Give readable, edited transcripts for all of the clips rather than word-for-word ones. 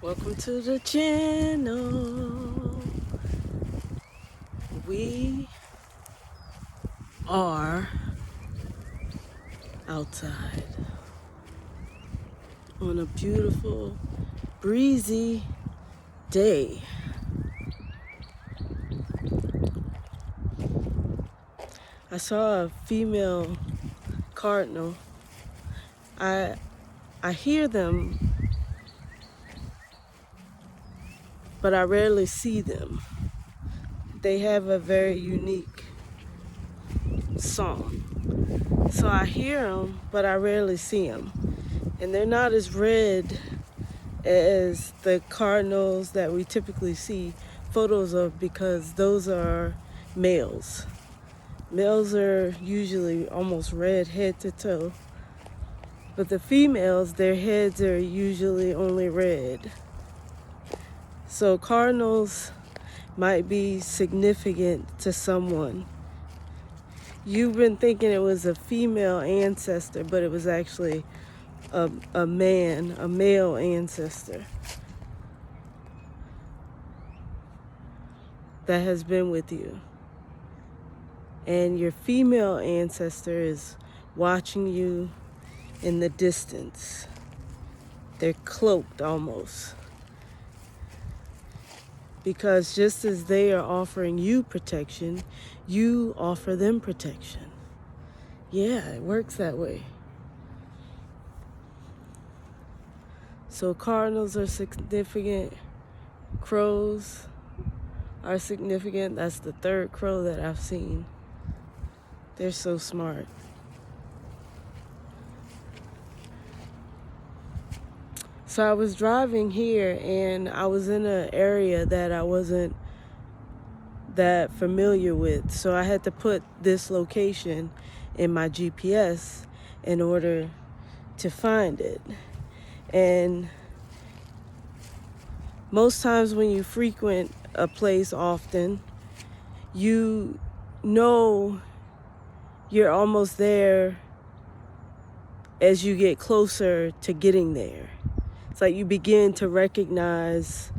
Welcome to the channel. We are outside on a beautiful, breezy day. I saw a female cardinal. I hear them, but I rarely see them. They have a very unique song. So I hear them, but I rarely see them. And they're not as red as the cardinals that we typically see photos of, because those are males. Males are usually almost red head to toe, but the females, their heads are usually only red. So cardinals might be significant to someone. You've been thinking it was a female ancestor, but it was actually a male ancestor that has been with you. And your female ancestor is watching you in the distance. They're cloaked almost. Because just as they are offering you protection, you offer them protection. Yeah, it works that way. So cardinals are significant. Crows are significant. That's the third crow that I've seen. They're so smart. So I was driving here and I was in an area that I wasn't that familiar with. So I had to put this location in my GPS in order to find it. And most times when you frequent a place often, you know you're almost there as you get closer to getting there. It's like you begin to recognize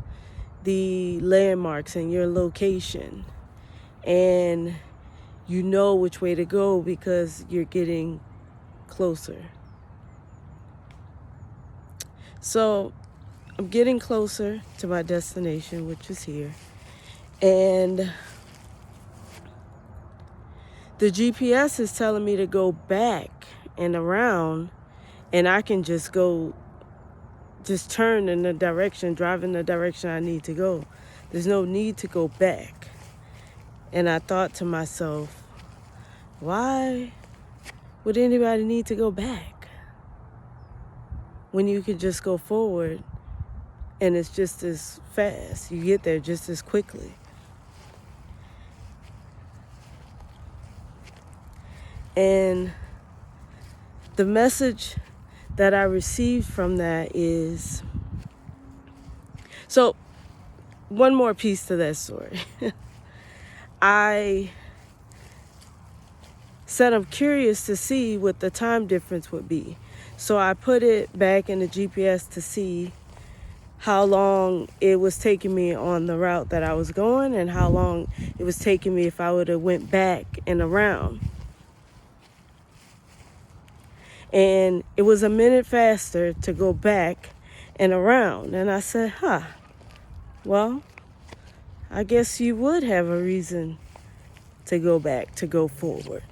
the landmarks and your location, and you know which way to go because you're getting closer. So I'm getting closer to my destination, which is here, and the GPS is telling me to go back and around, and I can just turn in the direction, drive in the direction I need to go. There's no need to go back. And I thought to myself, why would anybody need to go back when you could just go forward and it's just as fast? You get there just as quickly. And the message that I received from that is, so one more piece to that story. I said I'm curious to see what the time difference would be. So I put it back in the GPS to see how long it was taking me on the route that I was going and how long it was taking me if I would have went back and around. And it was a minute faster to go back and around. And I said, well, I guess you would have a reason to go back, to go forward.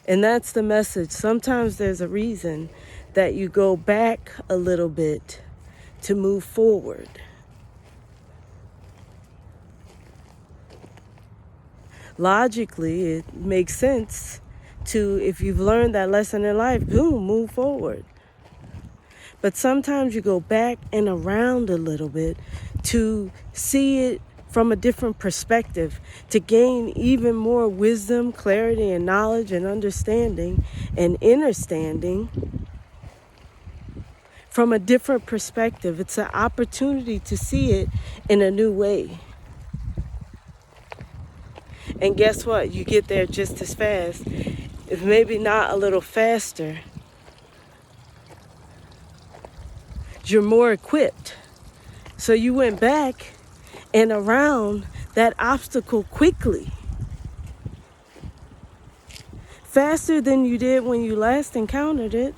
And that's the message. Sometimes there's a reason that you go back a little bit to move forward. Logically, it makes sense to, if you've learned that lesson in life, boom, move forward. But sometimes you go back and around a little bit to see it from a different perspective, to gain even more wisdom, clarity, and knowledge and understanding and understanding from a different perspective. It's an opportunity to see it in a new way. And guess what? You get there just as fast, if maybe not a little faster, you're more equipped. So you went back and around that obstacle quickly. Faster than you did when you last encountered it.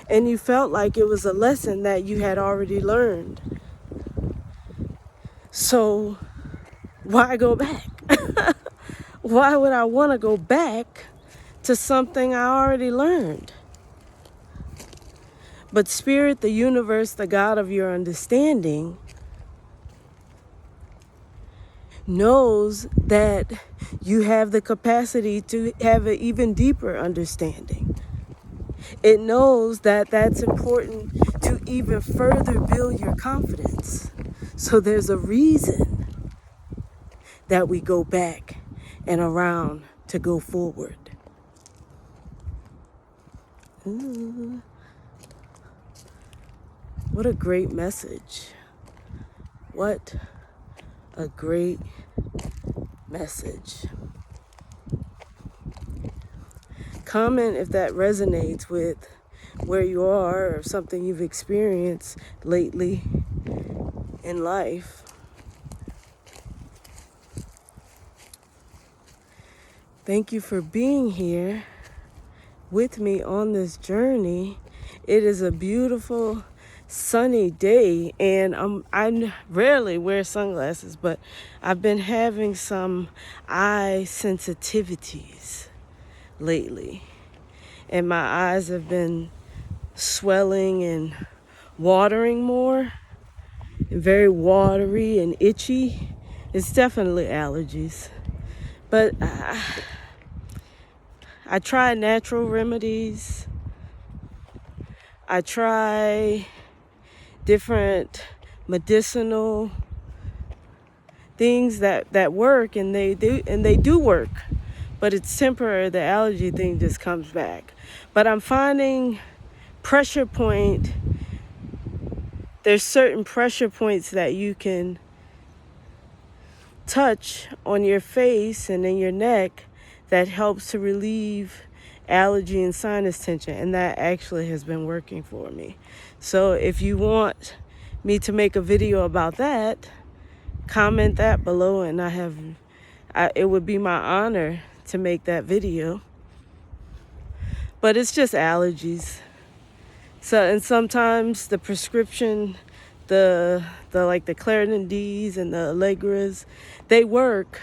And you felt like it was a lesson that you had already learned. So why go back? Why would I want to go back to something I already learned? But Spirit, the universe, the God of your understanding, knows that you have the capacity to have an even deeper understanding. It knows that that's important to even further build your confidence. So there's a reason that we go back and around to go forward. Ooh. What a great message. What a great message. Comment if that resonates with where you are or something you've experienced lately in life. Thank you for being here with me on this journey. It is a beautiful sunny day, and I rarely wear sunglasses, but I've been having some eye sensitivities lately, and my eyes have been swelling and watering more, and very watery and itchy. It's definitely allergies, but I try natural remedies. I try different medicinal things that work, and they do work, but it's temporary. The allergy thing just comes back. But I'm finding there's certain pressure points that you can touch on your face and in your neck that helps to relieve allergy and sinus tension, and that actually has been working for me. So if you want me to make a video about that, comment that below, and it would be my honor to make that video. But it's just allergies. So, and sometimes the prescription, the Claritin Ds and the Allegras, they work.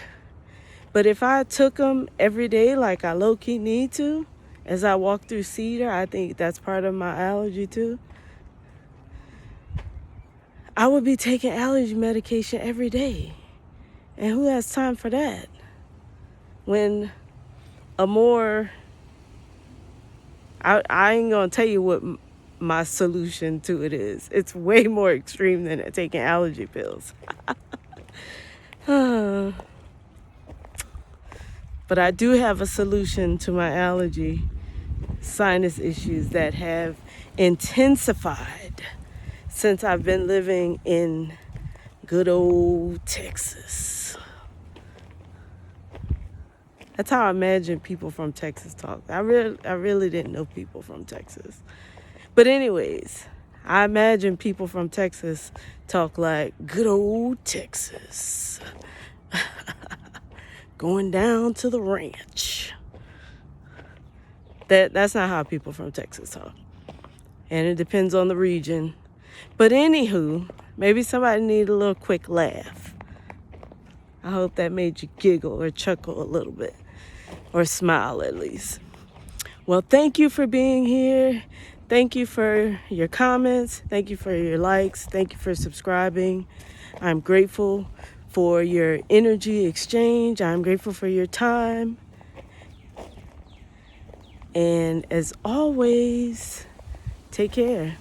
But if I took them every day like I low-key need to, as I walk through Cedar, I think that's part of my allergy too, I would be taking allergy medication every day. And who has time for that? When I ain't gonna tell you what my solution to it is. It's way more extreme than taking allergy pills. But I do have a solution to my allergy sinus issues that have intensified since I've been living in good old Texas. That's how I imagine people from Texas talk. I really didn't know people from Texas. But anyways, I imagine people from Texas talk like good old Texas. Going down to the ranch. That's not how people from Texas talk. And it depends on the region. But anywho, maybe somebody need a little quick laugh. I hope that made you giggle or chuckle a little bit. Or smile at least. Well, thank you for being here. Thank you for your comments. Thank you for your likes. Thank you for subscribing. I'm grateful for your energy exchange. I'm grateful for your time. And as always, take care.